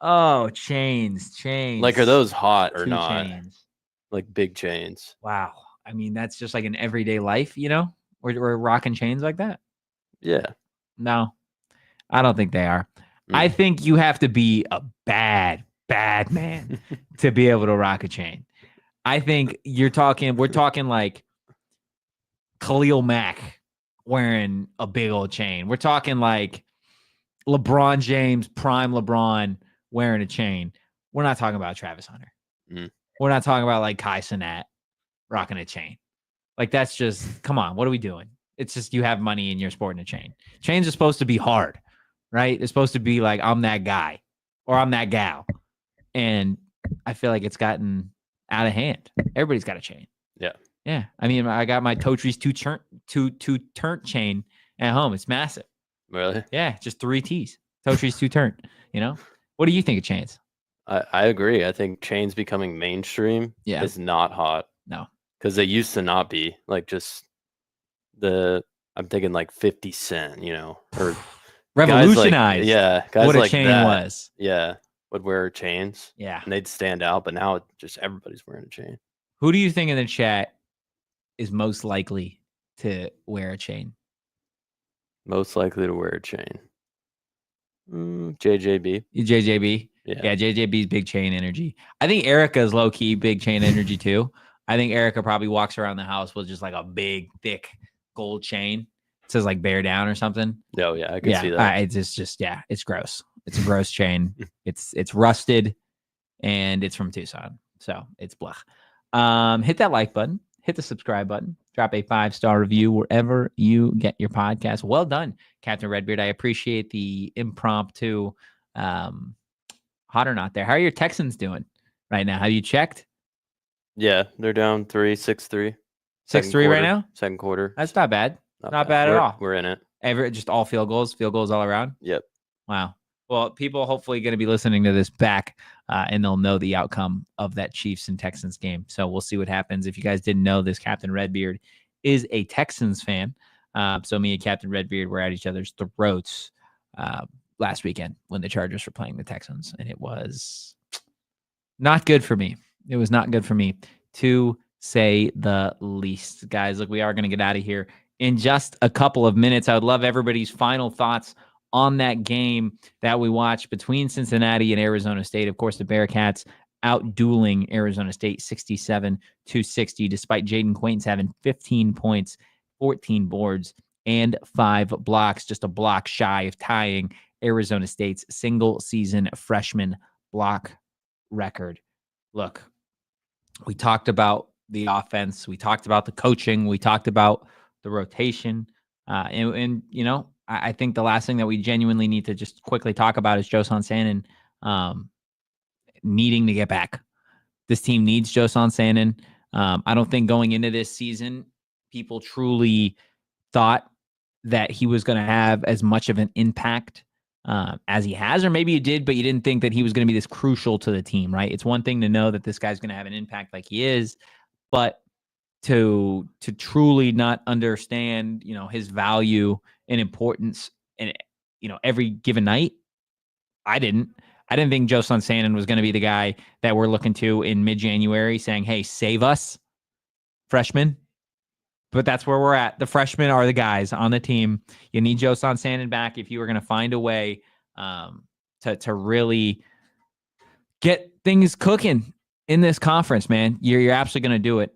oh, chains. Like, are those hot or 2 not? chains. Like big chains. Wow. I mean, that's just like an everyday life, We're rocking chains like that. Yeah. No, I don't think they are. I think you have to be a bad man to be able to rock a chain. I think we're talking like Khalil Mack wearing a big old chain. We're talking like LeBron James, prime LeBron wearing a chain. We're not talking about Travis Hunter. We're not talking about like Kai Cenat rocking a chain. Like, that's just, come on, what are we doing? It's just, you have money and you're sporting a chain. Chains are supposed to be hard, right? It's supposed to be like, I'm that guy or I'm that gal. And I feel like it's gotten out of hand. Everybody's got a chain. Yeah. Yeah. I mean, I got my Totri's two-turn chain at home. It's massive. Really? Yeah. Just 3 T's. Totri's 2-turn, What do you think of chains? I agree. I think chains becoming mainstream is not hot. No. Because they used to not be. Like, just I'm thinking like 50 Cent, or revolutionized. Guys what a like chain that, was. Yeah. Would wear chains. Yeah. And they'd stand out, but now just everybody's wearing a chain. Who do you think in the chat is most likely to wear a chain? Most likely to wear a chain. JJB. JJB? Yeah, JJB's big chain energy. I think Erica's low-key big chain energy too. I think Erica probably walks around the house with just like a big, thick gold chain. It says like bear down or something. Oh, yeah, I can see that. It's just, it's gross. It's a gross chain. It's rusted and it's from Tucson. So it's blah. Hit that like button, hit the subscribe button, drop a 5-star review wherever you get your podcast. Well done, Captain Redbeard. I appreciate the impromptu hot or not there. How are your Texans doing right now? Have you checked? Yeah, they're down 6-3. 6-3 right now? Second quarter. That's not bad. Not bad at all. We're in it. Just all field goals all around? Yep. Wow. Well, people hopefully going to be listening to this back and they'll know the outcome of that Chiefs and Texans game. So we'll see what happens. If you guys didn't know this, Captain Redbeard is a Texans fan. So me and Captain Redbeard were at each other's throats last weekend when the Chargers were playing the Texans. And it was not good for me. It was not good for me, to say the least. Guys, look, we are going to get out of here in just a couple of minutes. I would love everybody's final thoughts on that game that we watched between Cincinnati and Arizona State. Of course, the Bearcats out-dueling Arizona State 67-60, despite Jayden Quaintance having 15 points, 14 boards, and 5 blocks, just a block shy of tying Arizona State's single-season freshman block record. Look, we talked about the offense. We talked about the coaching. We talked about the rotation. And you know, I think the last thing that we genuinely need to just quickly talk about is Josan Sannon needing to get back. This team needs Josan Sannon. I don't think going into this season, people truly thought that he was going to have as much of an impact as he has, or maybe you did, but you didn't think that he was going to be this crucial to the team, right? It's one thing to know that this guy's going to have an impact like he is, but to truly not understand, you know, his value and importance in, you know, every given night, I didn't think Josan Sannon was going to be the guy that we're looking to in mid-January saying, hey, save us, freshman. But that's where we're at. The freshmen are the guys on the team. You need Josan Sannon back if you are going to find a way to really get things cooking in this conference, man. You're absolutely going to do it.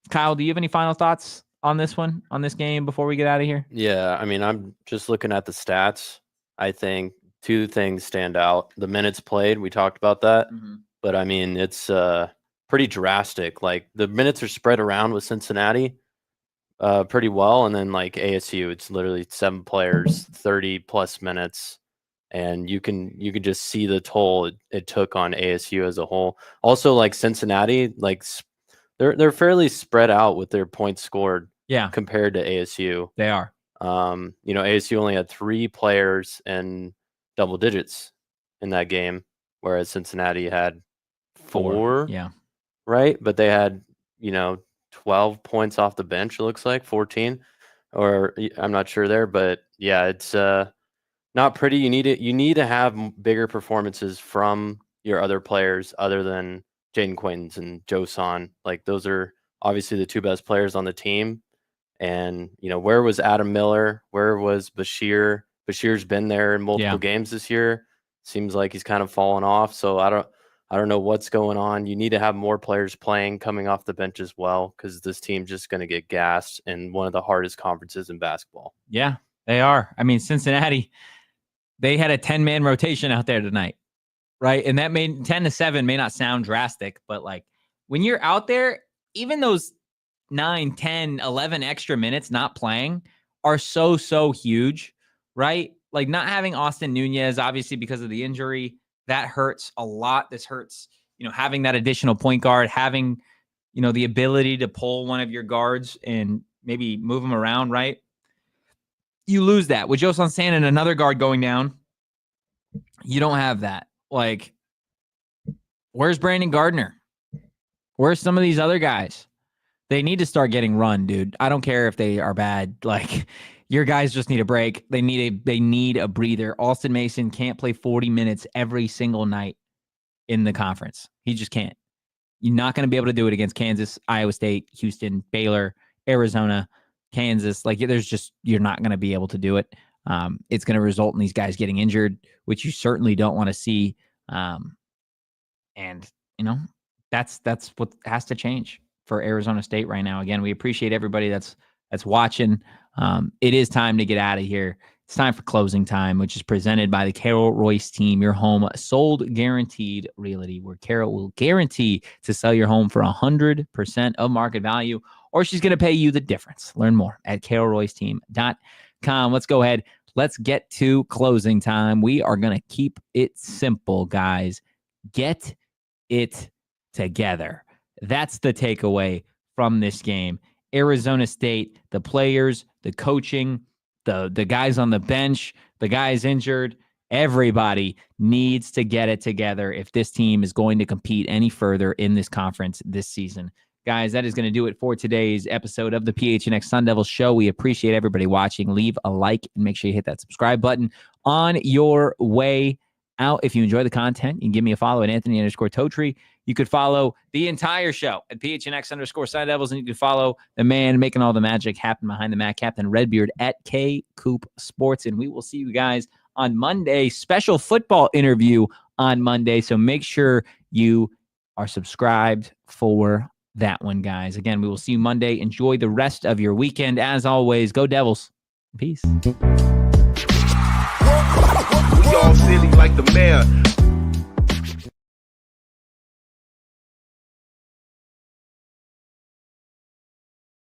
Kyle, do you have any final thoughts on this one, on this game before we get out of here? Yeah, I mean, I'm just looking at the stats. I think two things stand out. The minutes played, we talked about that. But, I mean, it's pretty drastic. Like, the minutes are spread around with Cincinnati pretty well. And then, like, ASU, it's literally 7 players, 30-plus minutes. And you can just see the toll it took on ASU as a whole. Also, like, Cincinnati, like, they're fairly spread out with their points scored. Yeah, compared to ASU. They are. You know, ASU only had 3 players in double digits in that game, whereas Cincinnati had 4. Yeah. Right? But they had, you know, 12 points off the bench, it looks like, 14. Or I'm not sure there, but yeah, it's not pretty. You need to have bigger performances from your other players other than Jayden Quaintance and Josan. Like, those are obviously the 2 best players on the team. And, you know, where was Adam Miller? Where was Bashir? Bashir's been there in multiple games this year. Seems like he's kind of fallen off. So I don't know what's going on. You need to have more players playing coming off the bench as well, because this team's just going to get gassed in one of the hardest conferences in basketball. Yeah, they are. I mean, Cincinnati, they had a 10-man rotation out there tonight, right? And that made 10-7 may not sound drastic, but like when you're out there, even those 9, 10, 11 extra minutes not playing are so huge, right? Like not having Austin Nunez, obviously because of the injury, that hurts a lot. This hurts, you know, having that additional point guard, having, you know, the ability to pull one of your guards and maybe move them around, right? You lose that. With Josan Sannon, another guard going down, you don't have that. Like, where's Brandon Gardner? Where's some of these other guys? They need to start getting run, dude. I don't care if they are bad. Like, your guys just need a break. They need a breather. Alston Mason can't play 40 minutes every single night in the conference. He just can't. You're not going to be able to do it against Kansas, Iowa State, Houston, Baylor, Arizona, Kansas. Like, you're not going to be able to do it. It's going to result in these guys getting injured, which you certainly don't want to see. And, you know, that's what has to change for Arizona State right now. Again, we appreciate everybody that's watching. It is time to get out of here. It's time for closing time, which is presented by the Carol Royce team, your home sold guaranteed realty, where Carol will guarantee to sell your home for 100% of market value, or she's going to pay you the difference. Learn more at carolroyceteam.com. Let's go ahead. Let's get to closing time. We are going to keep it simple, guys. Get it together. That's the takeaway from this game. Arizona State, the players, the coaching, the guys on the bench, the guys injured, everybody needs to get it together if this team is going to compete any further in this conference this season. Guys, that is going to do it for today's episode of the PHNX Sun Devils show. We appreciate everybody watching. Leave a like and make sure you hit that subscribe button on your way out. If you enjoy the content, you can give me a follow at Anthony_Totri. You could follow the entire show at PHNX Sun Devils, and you could follow the man making all the magic happen behind the mat, Captain Redbeard at K Coop Sports. And we will see you guys on Monday. Special football interview on Monday. So make sure you are subscribed for that one, guys. Again, we will see you Monday. Enjoy the rest of your weekend. As always, go Devils. Peace. We all silly like the mayor.